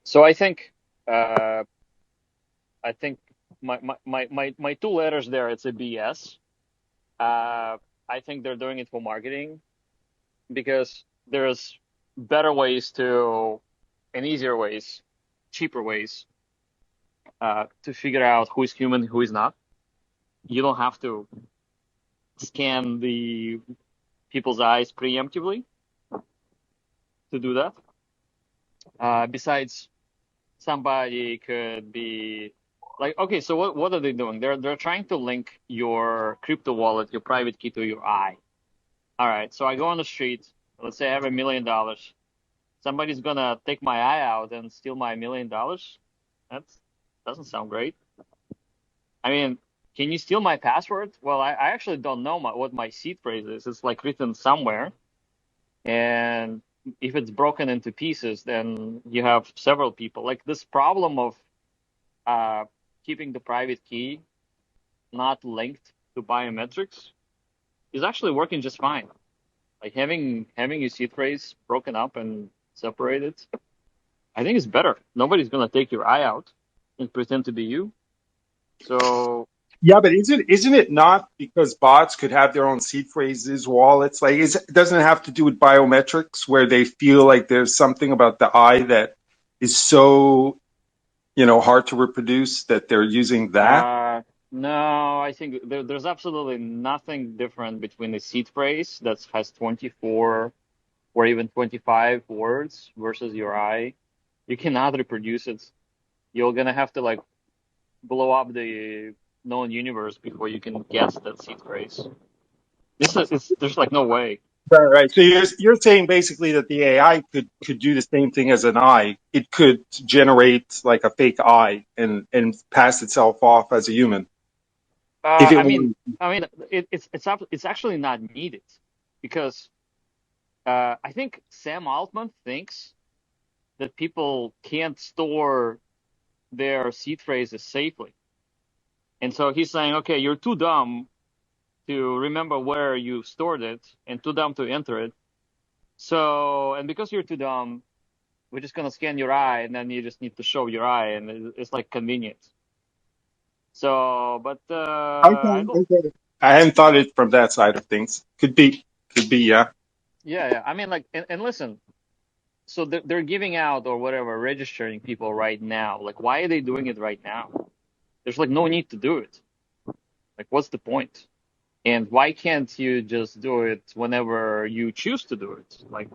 So uh, I think my two letters there, it's a BS. I think they're doing it for marketing because there's better ways to and easier ways, cheaper ways to figure out who is human, who is not. You don't have to scan the people's eyes preemptively to do that. Besides, somebody could be like, okay, so what are they doing? They're trying to link your crypto wallet, your private key to your eye. All right, so I go on the street. Let's say I have $1 million. Somebody's gonna take my eye out and steal my $1 million. That doesn't sound great. I mean, can you steal my password? Well, I actually don't know what my seed phrase is. It's like written somewhere. And if it's broken into pieces, then you have several people. Like this problem of uh, keeping the private key not linked to biometrics is actually working just fine. Like having your seed phrase broken up and separated, I think it's better. Nobody's gonna take your eye out and pretend to be you. So Yeah, but isn't it not because bots could have their own seed phrases, wallets? Like, doesn't it have to do with biometrics where they feel like there's something about the eye that is so, hard to reproduce that they're using that? Uh, no, I think there's absolutely nothing different between the seed phrase that has 24 or even 25 words versus your eye. You cannot reproduce it. You're gonna have to like blow up the known universe before you can guess that seed phrase. There's like no way. Right, right. So you're saying basically that the AI could do the same thing as an eye. It could generate like a fake eye and pass itself off as a human if Uh, it I mean, wanted. it's actually not needed because I think Sam Altman thinks that people can't store their seed phrases safely. And so he's saying, okay, you're too dumb to remember where you stored it and too dumb to enter it. So, and because you're too dumb, we're just gonna scan your eye and then you just need to show your eye and it's like convenient. So, but I Okay, don't, okay. I hadn't thought it from that side of things. Could be, yeah. yeah, yeah. I mean, like, and listen, so they're giving out or whatever, registering people right now. Like, why are they doing it right now? There's like no need to do it. Like, what's the point? And why can't you just do it whenever you choose to do it, like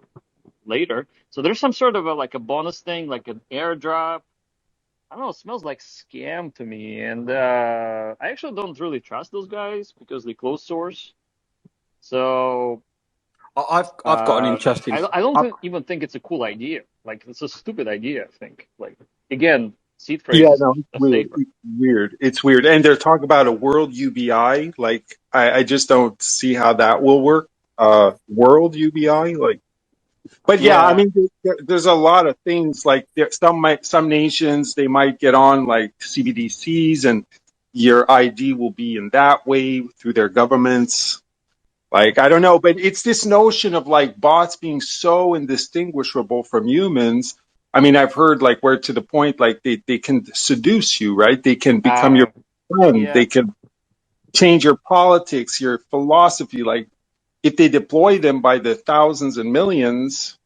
later? So there's some sort of a like a bonus thing, like an airdrop. I don't know, it smells like scam to me. And I actually don't really trust those guys because they close source. So I've got an interesting. I don't I've, even think it's a cool idea. Like it's a stupid idea, I think. Like again, seed Yeah, phrases no, it's are weird. safer. It's weird. It's weird. And they're talking about a world UBI. Like, I just don't see how that will work. World UBI. Like, but yeah, I Yeah. mean, there's a lot of things. Like, some nations, they might get on like CBDCs and your ID will be in that way through their governments. Like, I don't know, but it's this notion of like bots being so indistinguishable from humans. I mean, I've heard like where to the point like they can seduce you, right? They can become your Uh, friend. yeah. They can change your politics, your philosophy. Like if they deploy them by the thousands and millions,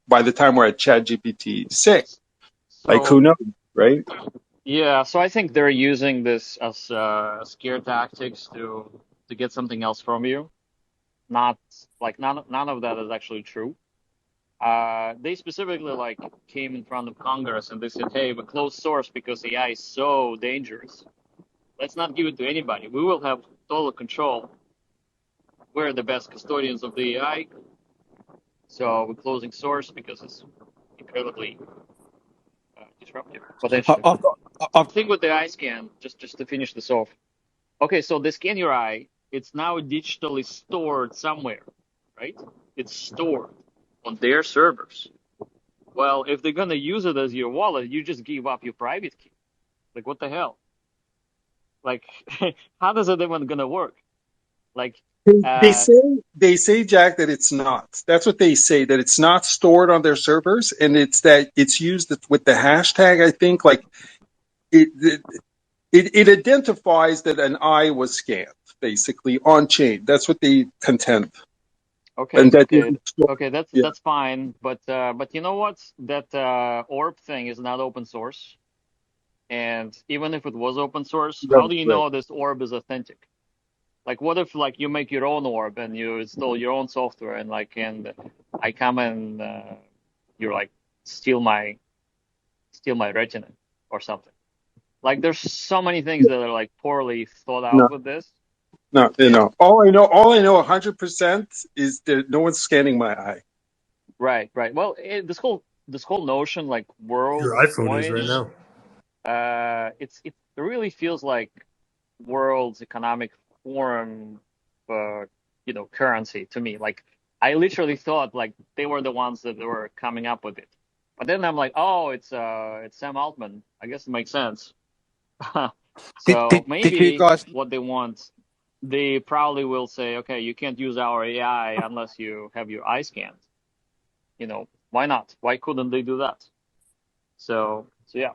by the time we're at ChatGPT 6, like who So knows, right? yeah, so I think they're using this as scare tactics to get something else from you. Not like none of that is actually true. They specifically like came in front of Congress and they said, "Hey, we're closed source because AI is so dangerous. Let's not give it to anybody. We will have total control. We're the best custodians of the AI, so we're closing source because it's incredibly disruptive potentially." I've got. I've, Thing with the eye scan, just to finish this off. Okay, so they scan your eye. It's now digitally stored somewhere, right? It's stored on their servers. Well, if they're gonna use it as your wallet, you just give up your private key. Like, what the hell? Like, how does it even gonna work? Like, Uh, they say, Jack, that it's not. That's what they say, that it's not stored on their servers, and it's that it's used with the hashtag. I think like it it identifies that an eye was scanned, basically on chain. That's what they contend, and okay, that okay, stored. okay. Yeah, That's fine. But you know what? That orb thing is not open source. And even if it was open source, how right, do you right. know this orb is authentic? Like, what if like you make your own orb and you install your own software and I come and you're like steal my steal my retina or something. Like, there's so many things that are like poorly thought out No, with this. no, Yeah, no. All I know, 100% is that no one's scanning my eye. right, right. Well, this whole notion like Your world iPhone is right coin, now. it really feels like World's Economic Forum, uh, currency to me. Like, I literally thought like they were the ones that were coming up with it. But then I'm like, oh, it's Sam Altman. I guess it makes sense. So did you maybe guys what they want, they probably will say, okay, you can't use our AI unless you have your eye scanned. Why not? Why couldn't they do that? So yeah.